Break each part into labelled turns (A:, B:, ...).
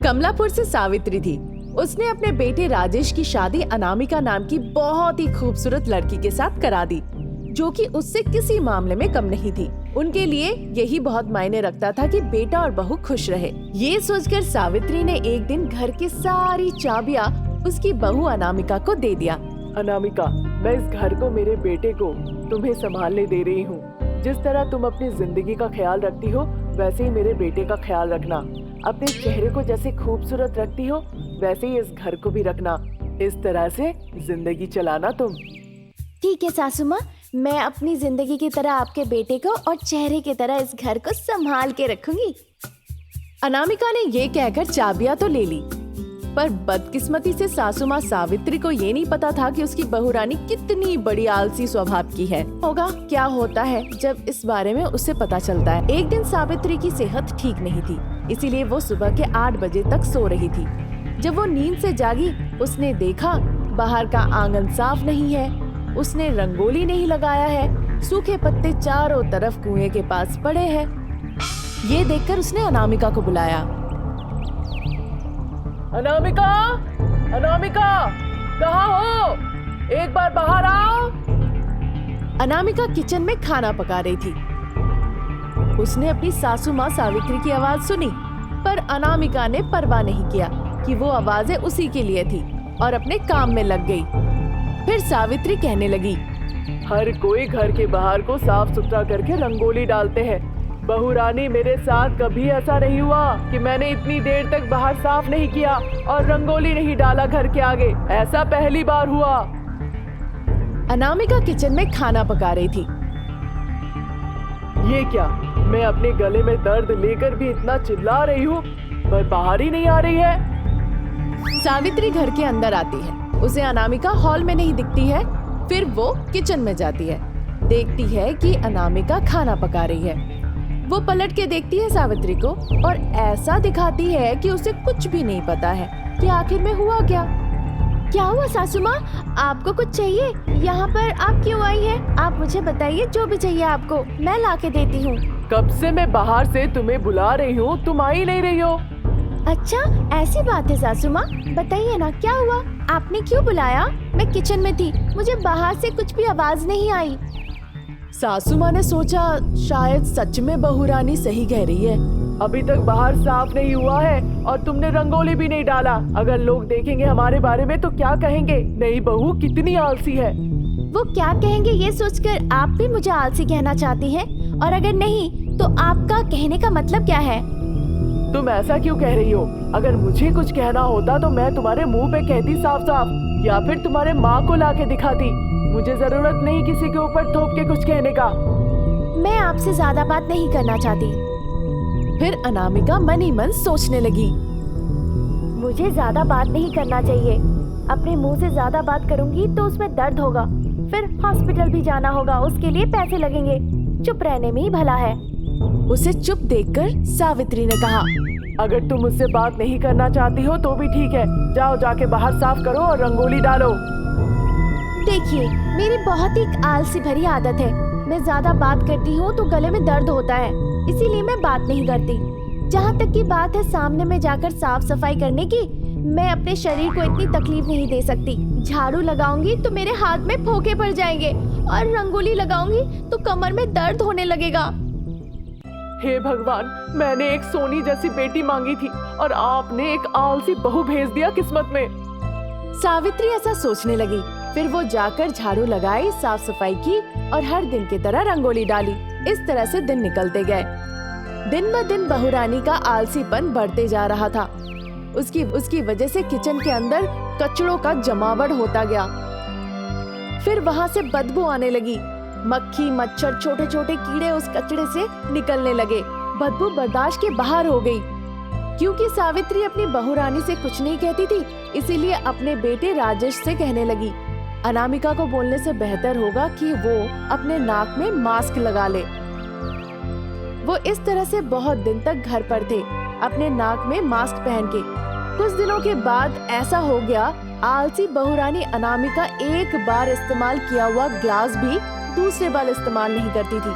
A: कमलापुर से सावित्री थी। उसने अपने बेटे राजेश की शादी अनामिका नाम की बहुत ही खूबसूरत लड़की के साथ करा दी, जो कि उससे किसी मामले में कम नहीं थी। उनके लिए यही बहुत मायने रखता था कि बेटा और बहू खुश रहे। ये सोचकर सावित्री ने एक दिन घर की सारी चाबियां उसकी बहू अनामिका को दे दिया।
B: अनामिका, मैं इस घर को मेरे बेटे को तुम्हें संभालने दे रही हूँ। जिस तरह तुम अपनी जिंदगी का ख्याल रखती हो, वैसे ही मेरे बेटे का ख्याल रखना। अपने चेहरे को जैसे खूबसूरत रखती हो, वैसे ही इस घर को भी रखना। इस तरह से जिंदगी चलाना तुम।
C: ठीक है सासू माँ, मैं अपनी जिंदगी की तरह आपके बेटे को और चेहरे की तरह इस घर को संभाल के रखूंगी।
A: अनामिका ने ये कहकर चाबियां तो ले ली, पर बदकिस्मती से सासू माँ सावित्री को ये नहीं पता था कि उसकी बहू रानी कितनी बड़ी आलसी स्वभाव की है। होगा क्या होता है जब इस बारे में उसे पता चलता है। एक दिन सावित्री की सेहत ठीक नहीं थी, इसीलिए वो सुबह के 8 बजे तक सो रही थी। जब वो नींद से जागी, उसने देखा बाहर का आंगन साफ नहीं है, उसने रंगोली नहीं लगाया है, सूखे पत्ते चारों तरफ कुएं के पास पड़े हैं। ये देखकर उसने अनामिका को बुलाया।
B: अनामिका, अनामिका, कहाँ हो? एक बार बाहर आओ।
A: अनामिका किचन में खाना पका रही थी। उसने अपनी सासू माँ सावित्री की आवाज सुनी, पर अनामिका ने परवाह नहीं किया कि वो आवाजें उसी के लिए थी और अपने काम में लग गई। फिर सावित्री कहने लगी,
B: हर कोई घर के बाहर को साफ सुथरा करके रंगोली डालते हैं। बहू रानी, मेरे साथ कभी ऐसा नहीं हुआ कि मैंने इतनी देर तक बाहर साफ नहीं किया और रंगोली नहीं डाला घर के आगे। ऐसा पहली बार हुआ।
A: अनामिका किचन में खाना पका रही थी।
B: ये क्या, मैं अपने गले में दर्द लेकर भी इतना चिल्ला रही हूँ, पर बाहर ही नहीं आ रही है।
A: सावित्री घर के अंदर आती है। उसे अनामिका हॉल में नहीं दिखती है। फिर वो किचन में जाती है, देखती है कि अनामिका खाना पका रही है। वो पलट के देखती है सावित्री को और ऐसा दिखाती है कि उसे कुछ भी नहीं पता है कि आखिर में हुआ क्या।
C: क्या हुआ सासू माँ, आपको कुछ चाहिए? यहाँ पर आप क्यों आई है? आप मुझे बताइए, जो भी चाहिए आपको मैं ला के देती हूँ।
B: कब से मैं बाहर से तुम्हें बुला रही हूँ, तुम आ ही नहीं रही हो।
C: अच्छा, ऐसी बात है सासू माँ, बताइए ना क्या हुआ? आपने क्यों बुलाया? मैं किचन में थी, मुझे बाहर से कुछ भी आवाज नहीं आई।
A: सासू माँ ने सोचा शायद सच में बहू रानी सही कह रही है।
B: अभी तक बाहर साफ नहीं हुआ है और तुमने रंगोली भी नहीं डाला। अगर लोग देखेंगे हमारे बारे में तो क्या कहेंगे? नई बहू कितनी आलसी है।
C: वो क्या कहेंगे ये सोचकर आप भी मुझे आलसी कहना चाहती हैं? और अगर नहीं तो आपका कहने का मतलब क्या है?
B: तुम ऐसा क्यों कह रही हो? अगर मुझे कुछ कहना होता तो मैं तुम्हारे मुंह पे कहती साफ साफ, या फिर तुम्हारे माँ को लाके दिखाती। मुझे जरूरत नहीं किसी के ऊपर थोप के कुछ कहने का।
C: मैं आपसे ज्यादा बात नहीं करना चाहती।
A: फिर अनामिका मन ही मन सोचने लगी,
C: मुझे ज्यादा बात नहीं करना चाहिए। अपने मुंह से ज्यादा बात करूंगी तो उसमें दर्द होगा, फिर हॉस्पिटल भी जाना होगा, उसके लिए पैसे लगेंगे। चुप रहने में ही भला है।
A: उसे चुप देखकर सावित्री ने कहा,
B: अगर तुम मुझसे बात नहीं करना चाहती हो तो भी ठीक है, जाओ जाके बाहर साफ करो और रंगोली डालो।
C: देखिए, मेरी बहुत ही आलसी भरी आदत है। मैं ज्यादा बात करती हूँ तो गले में दर्द होता है, इसीलिए मैं बात नहीं करती। जहाँ तक की बात है सामने में जाकर साफ सफाई करने की, मैं अपने शरीर को इतनी तकलीफ नहीं दे सकती। झाड़ू लगाऊंगी तो मेरे हाथ में फोके पड़ जाएंगे और रंगोली लगाऊंगी तो कमर में दर्द होने लगेगा।
B: हे भगवान, मैंने एक सोनी जैसी बेटी मांगी थी और आपने एक आलसी बहू भेज दिया किस्मत में।
A: सावित्री ऐसा सोचने लगी। फिर वो जाकर झाड़ू लगाई, साफ सफाई की और हर दिन की तरह रंगोली डाली। इस तरह से दिन निकलते गए। दिन ब दिन बहू रानी का आलसीपन बढ़ते जा रहा था। उसकी वजह से किचन के अंदर कचड़ों का जमावड़ होता गया। फिर वहाँ से बदबू आने लगी। मक्खी, मच्छर, छोटे छोटे कीड़े उस कचड़े से निकलने लगे। बदबू बर्दाश्त के बाहर हो गई। क्योंकि सावित्री अपनी बहू रानी से कुछ नहीं कहती थी, इसीलिए अपने बेटे राजेश से कहने लगी, अनामिका को बोलने से बेहतर होगा कि वो अपने नाक में मास्क लगा ले। वो इस तरह से बहुत दिन तक घर पर थे, अपने नाक में मास्क पहन के। कुछ दिनों के बाद ऐसा हो गया, आलसी बहू रानी अनामिका एक बार इस्तेमाल किया हुआ ग्लास भी दूसरे बार इस्तेमाल नहीं करती थी।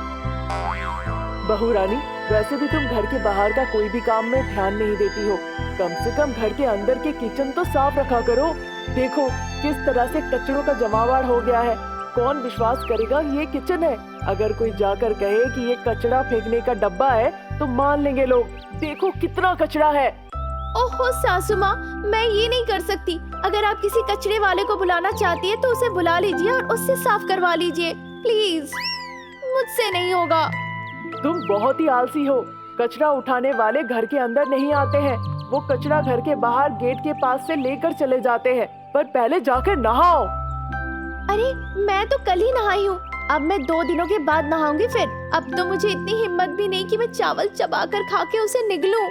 B: बहू रानी, वैसे भी तुम घर के बाहर का कोई भी काम में ध्यान नहीं देती हो। कम से कम घर के अंदर के किचन तो साफ रखा करो। देखो किस तरह से कचड़ों का जमावड़ा हो गया है। कौन विश्वास करेगा ये किचन है? अगर कोई जाकर कहे कि ये कचड़ा फेंकने का डब्बा है तो मान लेंगे लोग। देखो कितना कचरा है।
C: ओहो सासू माँ, मैं ये नहीं कर सकती। अगर आप किसी कचरे वाले को बुलाना चाहती है तो उसे बुला लीजिए और उससे साफ करवा लीजिए प्लीज। मुझसे नहीं होगा।
B: तुम बहुत ही आलसी हो। कचरा उठाने वाले घर के अंदर नहीं आते हैं, वो कचरा घर के बाहर गेट के पास से लेकर चले जाते हैं। पर पहले जाकर नहाओ।
C: अरे मैं तो कल ही नहाई हूँ, अब मैं 2 दिनों के बाद नहाऊंगी फिर। अब तो मुझे इतनी हिम्मत भी नहीं कि मैं चावल चबाकर खा के उसे निगलूं।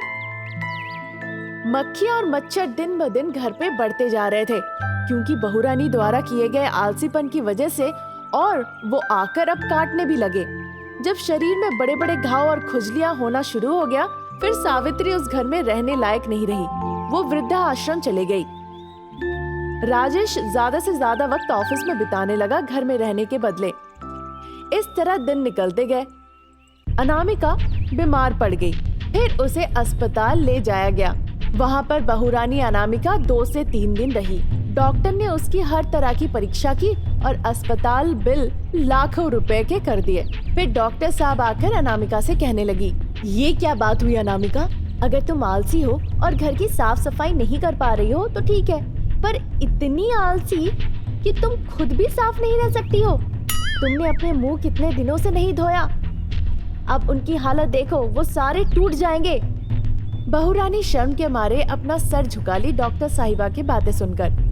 A: मक्खियाँ और मच्छर दिन ब दिन घर पे बढ़ते जा रहे थे क्योंकि बहुरानी द्वारा किए गए आलसीपन की वजह से, और वो आकर अब काटने भी लगे। जब शरीर में बड़े बड़े घाव और खुजलियाँ होना शुरू हो गया, फिर सावित्री उस घर में रहने लायक नहीं रही। वो वृद्धा आश्रम चले गई। राजेश ज्यादा से ज्यादा वक्त ऑफिस में बिताने लगा घर में रहने के बदले। इस तरह दिन निकलते गए। अनामिका बीमार पड़ गई, फिर उसे अस्पताल ले जाया गया। वहाँ पर बहुरानी अनामिका 2 से 3 दिन रही। डॉक्टर ने उसकी हर तरह की परीक्षा की और अस्पताल बिल लाखों रुपए के कर दिए। फिर डॉक्टर साहब आकर अनामिका से कहने लगी, ये क्या बात हुई अनामिका? अगर तुम आलसी हो और घर की साफ सफाई नहीं कर पा रही हो तो ठीक है, पर इतनी आलसी कि तुम खुद भी साफ नहीं रह सकती हो। तुमने अपने मुंह कितने दिनों से नहीं धोया। अब उनकी हालत देखो, वो सारे टूट जाएंगे। बहुरानी शर्म के मारे अपना सर झुका ली डॉक्टर साहिबा की बातें सुनकर।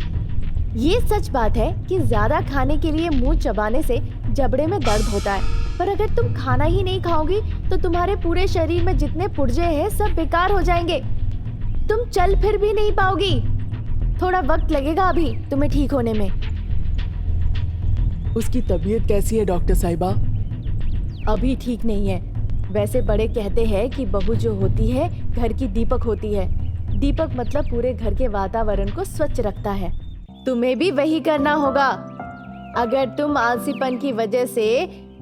A: ये सच बात है कि ज्यादा खाने के लिए मुंह चबाने से जबड़े में दर्द होता है, पर अगर तुम खाना ही नहीं खाओगी तो तुम्हारे पूरे शरीर में जितने पुर्जे हैं सब बेकार हो जाएंगे। तुम चल फिर भी नहीं पाओगी। थोड़ा वक्त लगेगा अभी तुम्हें ठीक होने में।
B: उसकी तबीयत कैसी है डॉक्टर साहिबा?
A: अभी ठीक नहीं है। वैसे बड़े कहते हैं कि बहू जो होती है घर की दीपक होती है। दीपक मतलब पूरे घर के वातावरण को स्वच्छ रखता है। तुम्हें भी वही करना होगा। अगर तुम आलसीपन की वजह से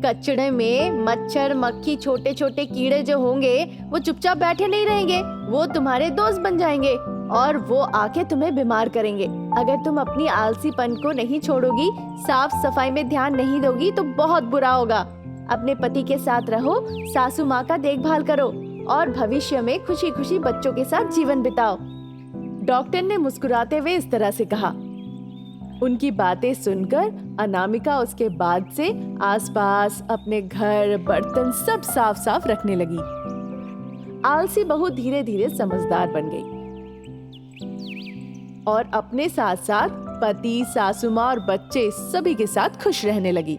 A: कचड़े में मच्छर मक्खी छोटे छोटे कीड़े जो होंगे वो चुपचाप बैठे नहीं रहेंगे, वो तुम्हारे दोस्त बन जाएंगे और वो आके तुम्हें बीमार करेंगे। अगर तुम अपनी आलसीपन को नहीं छोड़ोगी, साफ सफाई में ध्यान नहीं दोगी तो बहुत बुरा होगा। अपने पति के साथ रहो, सासू माँ का देखभाल करो और भविष्य में खुशी खुशी बच्चों के साथ जीवन बिताओ। डॉक्टर ने मुस्कुराते हुए इस तरह से कहा। उनकी बातें सुनकर अनामिका उसके बाद से आसपास अपने घर बर्तन सब साफ साफ रखने लगी। आलसी बहू धीरे धीरे समझदार बन गई और अपने साथ साथ पति, सासू माँ और बच्चे सभी के साथ खुश रहने लगी।